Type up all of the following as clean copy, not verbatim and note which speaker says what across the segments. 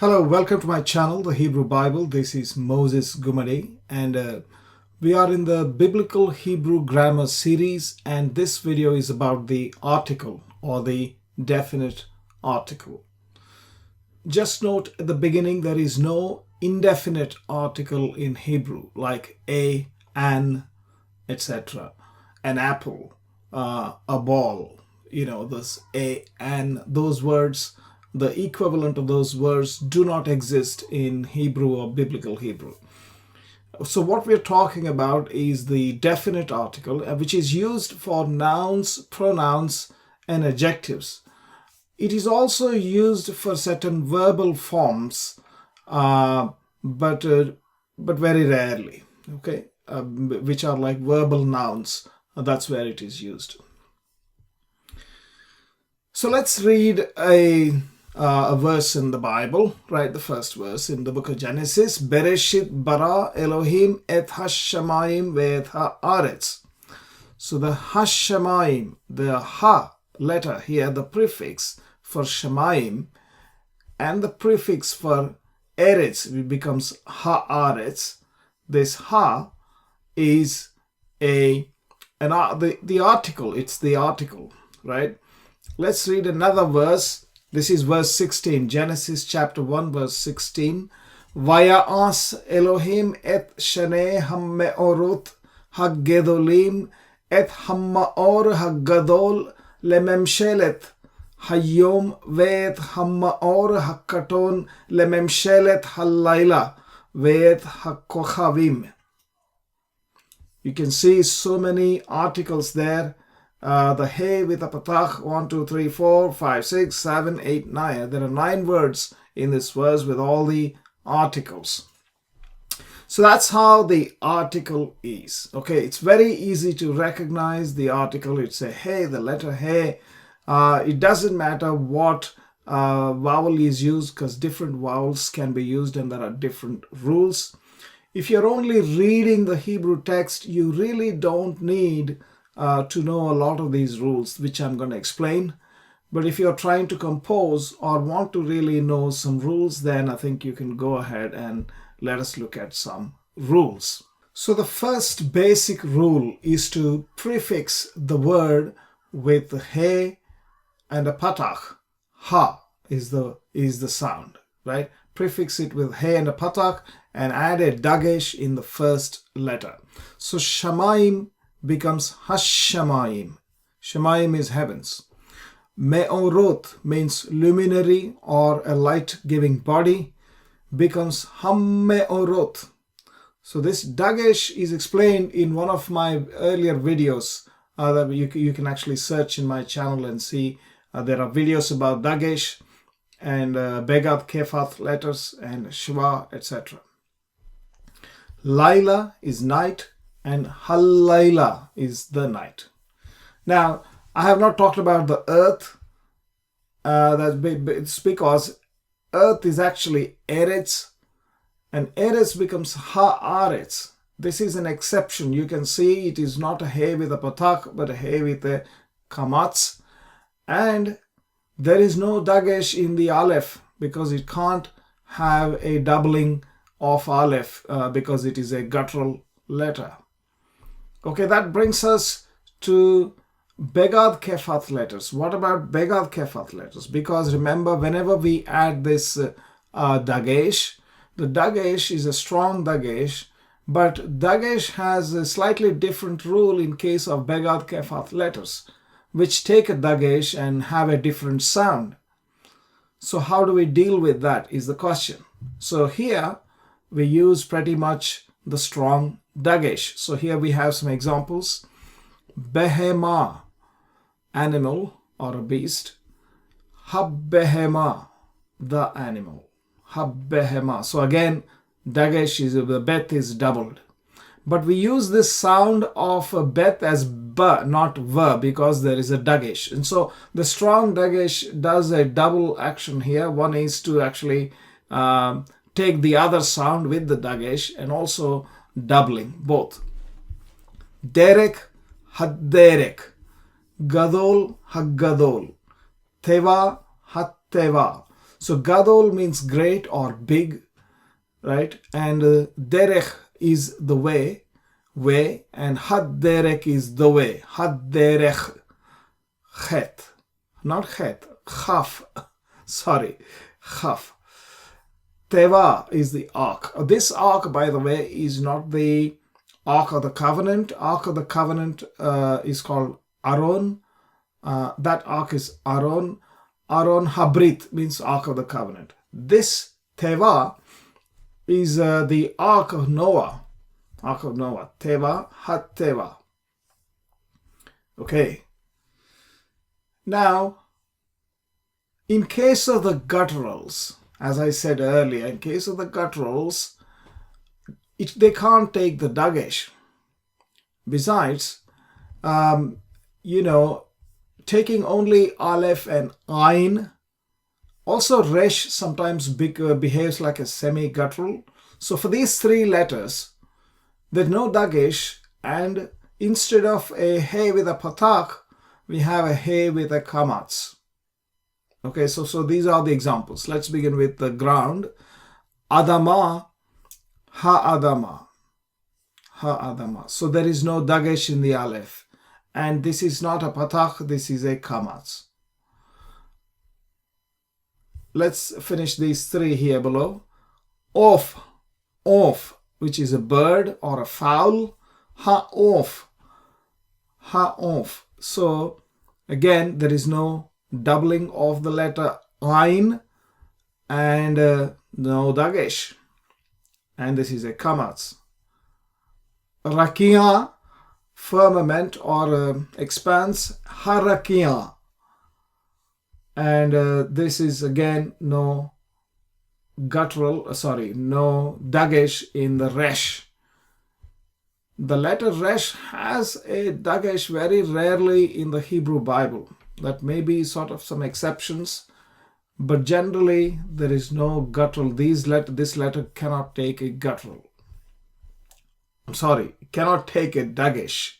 Speaker 1: Hello, welcome to my channel, The Hebrew Bible. This is Moses Gumadi, and we are in the Biblical Hebrew Grammar series, and this video is about the article or the definite article. Just note at the beginning, there is no indefinite article in Hebrew like a, an, etc. An apple, a ball, this a, an, those words, the equivalent of those words do not exist in Hebrew or Biblical Hebrew. So what we're talking about is the definite article, which is used for nouns, pronouns, and adjectives. It is also used for certain verbal forms, but very rarely, okay, which are like verbal nouns. That's where it is used. So let's read a verse in the Bible, right? The first verse in the book of Genesis. Bereshit bara Elohim et hashamayim ve'et haaretz. So the hashamayim, the ha letter here, the prefix for shamayim, and the prefix for eretz, it becomes haaretz. This ha is the article. It's the article, right? Let's read another verse. This is verse 16, Genesis chapter 1, verse 16. Vaya'as Elohim et shanei hammeorot haggedolim et hammaor haggadol lememshelet hayom ve'et hammaor hakkaton lememshelet halayla ve'et hakochavim. You can see so many articles there. The hey with a patach, 1, 2, 3, 4, 5, 6, 7, 8, 9. There are 9 words in this verse with all the articles. So that's how the article is. Okay, it's very easy to recognize the article. It's a hey, the letter hey. It doesn't matter what vowel is used, because different vowels can be used and there are different rules. If you're only reading the Hebrew text, you really don't need to know a lot of these rules, which I'm going to explain. But if you're trying to compose or want to really know some rules, then I think you can go ahead and let us look at some rules. So the first basic rule is to prefix the word with he and a patach. Ha is the sound, right? Prefix it with he and a patach and add a dagesh in the first letter. So shamayim becomes hashamayim. Shamayim is heavens. Me'orot means luminary or a light-giving body, becomes hammeorot. So this dagesh is explained in one of my earlier videos that you can actually search in my channel and see. There are videos about dagesh and begad kefath letters and shva, etc. Laila is night, and halayla is the night. Now, I have not talked about the earth. It's because earth is actually eretz, and eretz becomes haaretz. This is an exception. You can see it is not a he with a patach, but a he with a kamatz. And there is no dagesh in the aleph because it can't have a doubling of aleph because it is a guttural letter. Okay, that brings us to begad kefath letters. What about begad kefath letters? Because remember, whenever we add this dagesh, the dagesh is a strong dagesh, but dagesh has a slightly different rule in case of begad kefath letters, which take a dagesh and have a different sound. So how do we deal with that is the question. So here we use pretty much the strong dagesh. So here we have some examples. Behema, animal or a beast. Habbehema, the animal. Habbehema. So again, dagesh is, the bet is doubled. But we use this sound of bet as ba, not va, because there is a dagesh. And so the strong dagesh does a double action here. One is to actually take the other sound with the dagesh and also doubling both. Derek, hadderek. Gadol, haggadol. Teva, hatteva. So gadol means great or big, right? And derech is the way, and had derech is the way. Had derech, chet, not chet, chaf, sorry, chaf. Teva is the ark. This ark, by the way, is not the Ark of the Covenant. Ark of the Covenant is called Aaron. That ark is Aaron. Aaron Habrit means Ark of the Covenant. This Teva is the Ark of Noah. Ark of Noah. Teva, Hat Teva. Okay. Now, in case of the gutturals, as I said earlier, in case of the gutturals, they can't take the Dagesh. Besides, taking only Aleph and Ain, also Resh sometimes behaves like a semi-guttural. So for these three letters, there's no Dagesh, and instead of a He with a Patak, we have a He with a Kamatz. Okay, so these are the examples. Let's begin with the ground. Adama, Ha-Adama. Ha-Adama. So there is no Dagesh in the Aleph. And this is not a Patach, this is a Kamatz. Let's finish these three here below. Of, which is a bird or a fowl. Ha-Of. Ha-Of. So again, there is no doubling of the letter Ain and no Dagesh. And this is a Kamatz. Rakia, firmament or expanse. Harakia. And this is again no guttural, no Dagesh in the Resh. The letter Resh has a Dagesh very rarely in the Hebrew Bible. That may be sort of some exceptions, but generally there is no guttural. This letter cannot take a guttural. Cannot take a Dagesh.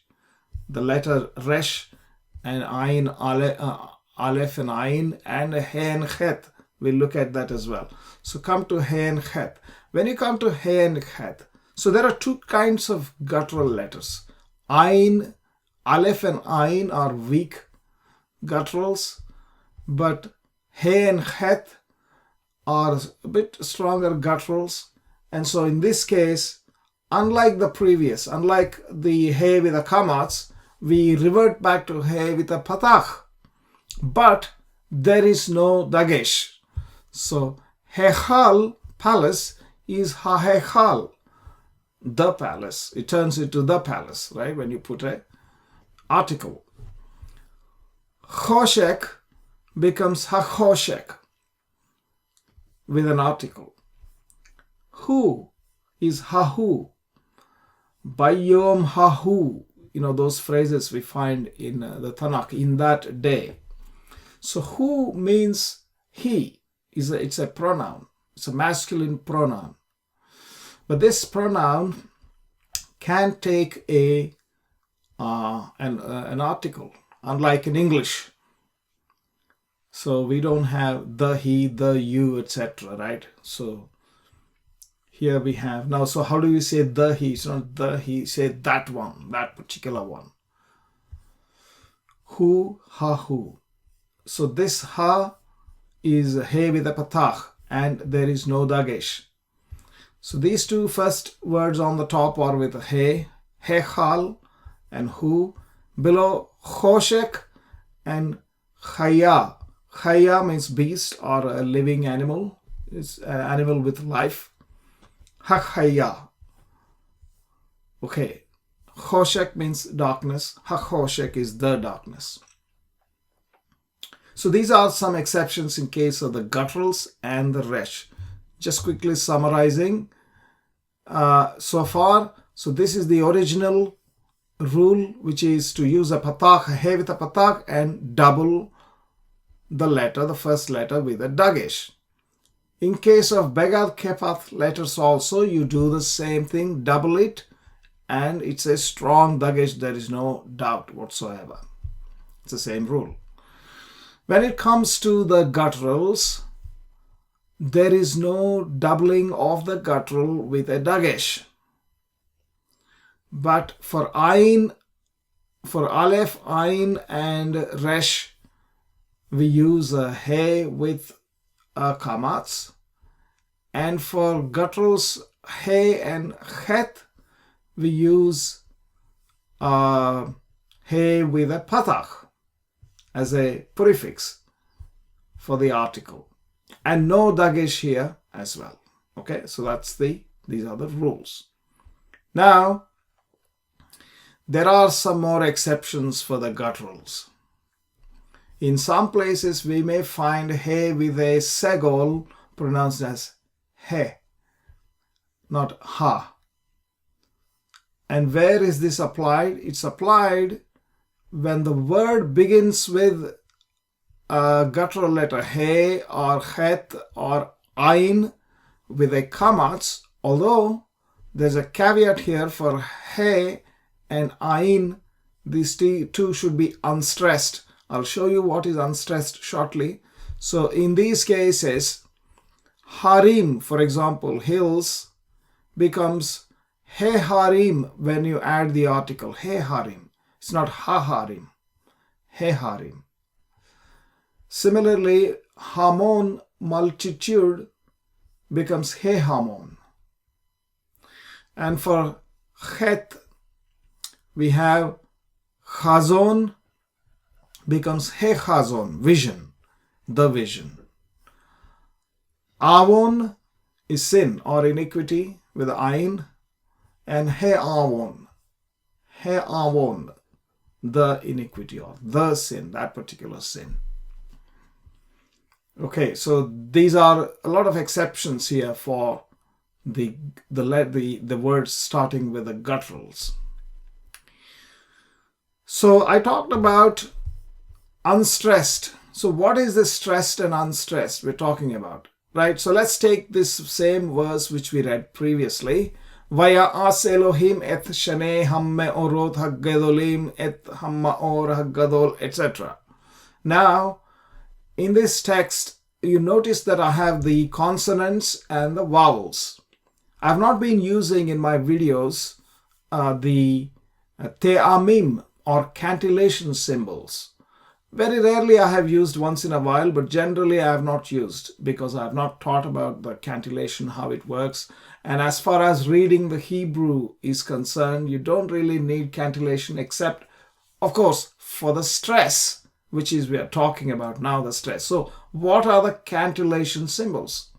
Speaker 1: The letter Resh and Ain, Aleph and Ain, and He and Chet. We'll look at that as well. So come to He and Chet. When you come to He and Chet, so there are two kinds of guttural letters. Ain, Aleph and Ain are weak gutturals, but He and Chet are a bit stronger gutturals. And so in this case, unlike the previous, unlike the He with a Kamatz, we revert back to He with a Patach. But there is no Dagesh. So Hechal, palace, is Ha-Hechal, the palace. It turns into the palace, right, when you put a article. Choshek becomes Ha-Choshek with an article. Hu is Ha-Hu. Bayom Ha-Hu. Those phrases we find in the Tanakh, in that day. So Hu means he. It's a pronoun. It's a masculine pronoun. But this pronoun can take an article, unlike in English. So we don't have the, he, the, you, etc., right? So here we have, now, so how do you say the he? It's not the he, say that one, that particular one. Hu, Ha-Hu. So this Ha is He with a Patach, and there is no Dagesh. So these two first words on the top are with He, Hechal, and Hu. Below, Choshek and Chaya. Chaya means beast or a living animal. It's an animal with life. Ha-Chaya. Okay. Choshek means darkness. Ha-Choshek is the darkness. So these are some exceptions in case of the gutturals and the resh. Just quickly summarizing so far. So this is the original rule, which is to use a patach, a he with a patach, and double the letter, the first letter, with a dagesh. In case of begad kepath letters also, you do the same thing, double it, and it's a strong dagesh, there is no doubt whatsoever. It's the same rule. When it comes to the gutturals, there is no doubling of the guttural with a dagesh. But for ayin, for aleph, ayin and resh, we use a he with a kamats. And for gutturals, he and het, we use he with a patach as a prefix for the article. And no dagesh here as well. Okay, so these are the rules. Now, there are some more exceptions for the gutturals. In some places, we may find he with a segol pronounced as he, not ha. And where is this applied? It's applied when the word begins with a guttural letter he or het or ayin with a kamats, although there's a caveat here for he and ayin. These two should be unstressed. I'll show you what is unstressed shortly. So in these cases, harim, for example, hills, becomes he harim when you add the article he harim. It's not ha harim, he harim. Similarly, hamon, multitude, becomes he hamon. And for het, we have chazon, becomes he chazon, vision, the vision. Avon is sin or iniquity with ayin, and he avon, the iniquity or the sin, that particular sin. Okay, so these are a lot of exceptions here for the words starting with the gutturals. So I talked about unstressed. So what is the stressed and unstressed we're talking about? Right, so let's take this same verse which we read previously. Vaya'as Elohim et shanei hamme'orot haggadolim et hamma'or haggadol, etc. Now, in this text, you notice that I have the consonants and the vowels. I've not been using in my videos the te'amim or cantillation symbols. Very rarely I have used once in a while, but generally I have not used because I have not taught about the cantillation, how it works. And as far as reading the Hebrew is concerned, you don't really need cantillation except, of course, for the stress, which is we are talking about now, the stress. So what are the cantillation symbols?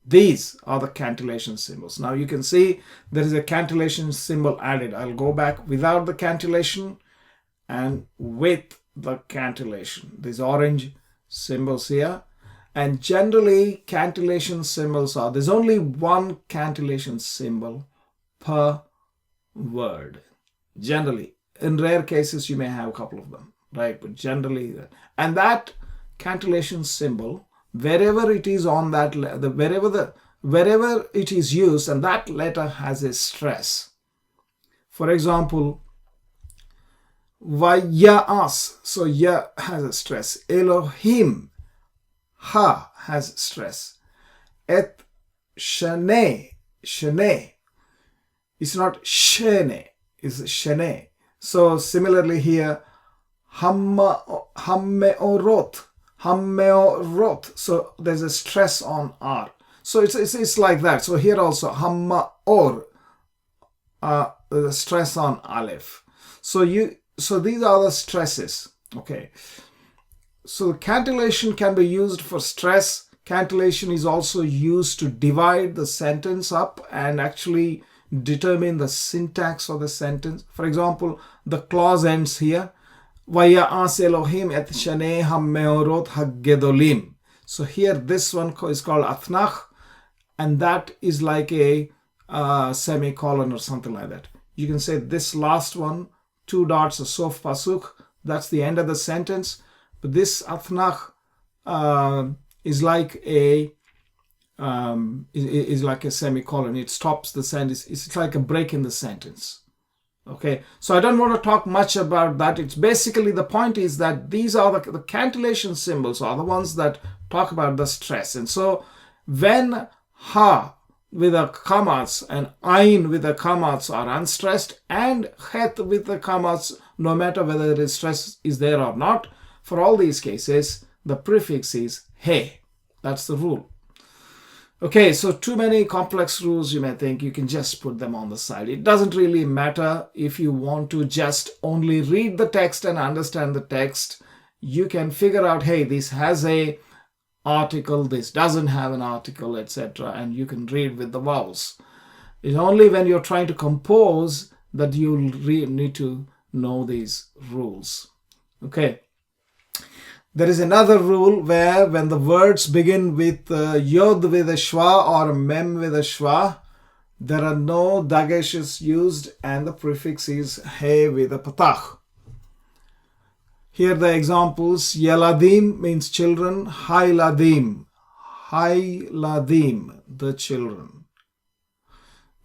Speaker 1: These are the cantillation symbols. Now you can see there is a cantillation symbol added. I'll go back without the cantillation and with the cantillation. These orange symbols here. And generally cantillation symbols are, there's only one cantillation symbol per word. Generally, in rare cases you may have a couple of them, right? But generally, and that cantillation symbol, wherever it is on that, wherever it is used, and that letter has a stress. For example, Vaya'as, so ya has a stress. Elohim, ha has stress. Et shanei, it's not shene, it's shene. So similarly here, hammeorot, so there's a stress on R. So it's like that. So here also, hammaor, the stress on aleph. So these are the stresses, okay. So cantillation can be used for stress. Cantillation is also used to divide the sentence up and actually determine the syntax of the sentence. For example, the clause ends here, Vaya'as Elohim et shanei hammeorot haggedolim. So here this one is called athnach, and that is like a semicolon or something like that. You can say this last one, 2 dots, a sof pasuk, that's the end of the sentence. But this athnach is like a semicolon. It stops the sentence. It's like a break in the sentence. Okay, so I don't want to talk much about that. It's basically, the point is that these are the cantillation symbols are the ones that talk about the stress. And so When ha with the commas and ain with the commas are unstressed, and het with the commas, no matter whether the stress is there or not, for all these cases, the prefix is he. That's the rule. Okay, so too many complex rules, you may think, you can just put them on the side. It doesn't really matter if you want to just only read the text and understand the text. You can figure out, hey, this has a article, this doesn't have an article, etc. And you can read with the vowels. It's only when you're trying to compose that you'll need to know these rules. Okay. There is another rule where when the words begin with yod with a shwa or mem with a shwa, there are no dageshes used and the prefix is he with a patach. Here the examples: yeladim means children, hayladim, the children.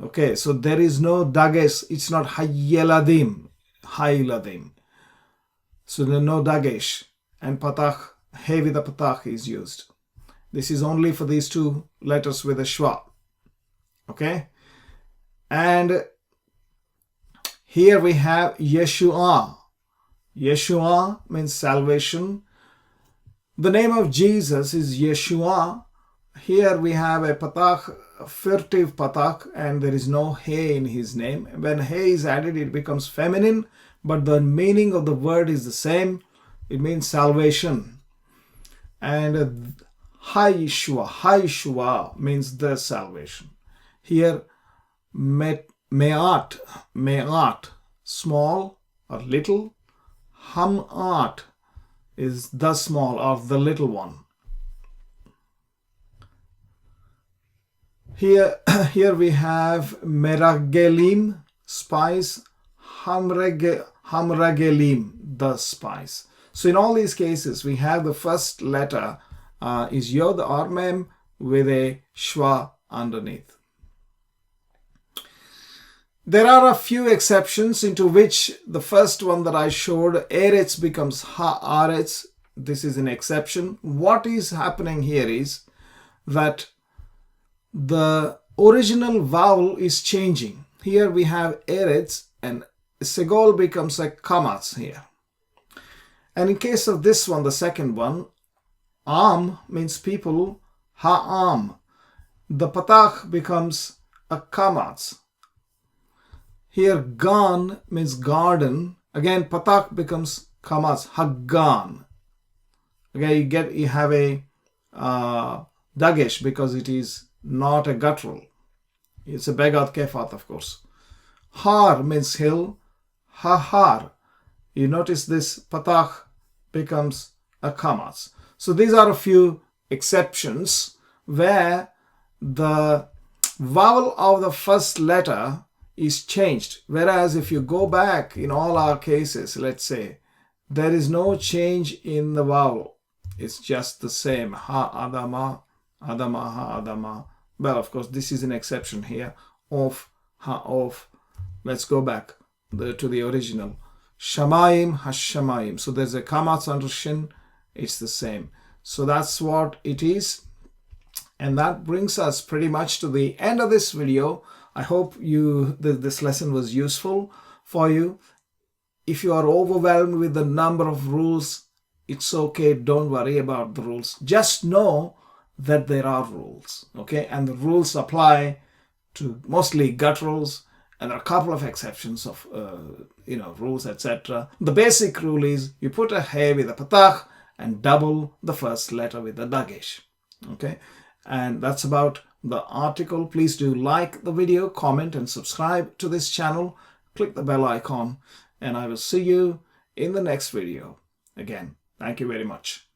Speaker 1: Okay, so there is no dagesh, it's not hayeladim, so there is no dagesh. And patach, he with a patach is used. This is only for these two letters with a shwa. Okay? And here we have Yeshua. Yeshua means salvation. The name of Jesus is Yeshua. Here we have a patach, a furtive patach, and there is no he in his name. When he is added, it becomes feminine, but the meaning of the word is the same. It means salvation. And Haishua means the salvation. Here, me'at, small or little. Ham'at is the small or the little one. Here we have meragelim, spice, hamragelim, the spice. So in all these cases, we have the first letter is yod or mem with a shwa underneath. There are a few exceptions into which the first one that I showed, eretz becomes haaretz. This is an exception. What is happening here is that the original vowel is changing. Here we have eretz and segol becomes a kamatz here. And in case of this one, the second one, am means people, ha'am. The patach becomes a kamatz. Here gan means garden. Again, patach becomes kamatz, haggan. Okay, you have a dagesh because it is not a guttural. It's a begad kefat, of course. Har means hill, ha-har. You notice this patach becomes a kamatz. So these are a few exceptions where the vowel of the first letter is changed. Whereas if you go back in all our cases, let's say, there is no change in the vowel. It's just the same. Ha adama, adama, ha adama. Well, of course, this is an exception here. Of, ha of. Let's go back to the original. Shamayim, hashamayim. So there's a kamatz under shin. It's the same. So that's what it is. And that brings us pretty much to the end of this video. I hope this lesson was useful for you. If you are overwhelmed with the number of rules, it's okay. Don't worry about the rules. Just know that there are rules. Okay? And the rules apply to mostly gutturals. And there are a couple of exceptions of, rules, etc. The basic rule is you put a he with a patach and double the first letter with a dagesh. Okay? And that's about the article. Please do like the video, comment, and subscribe to this channel. Click the bell icon, and I will see you in the next video. Again, thank you very much.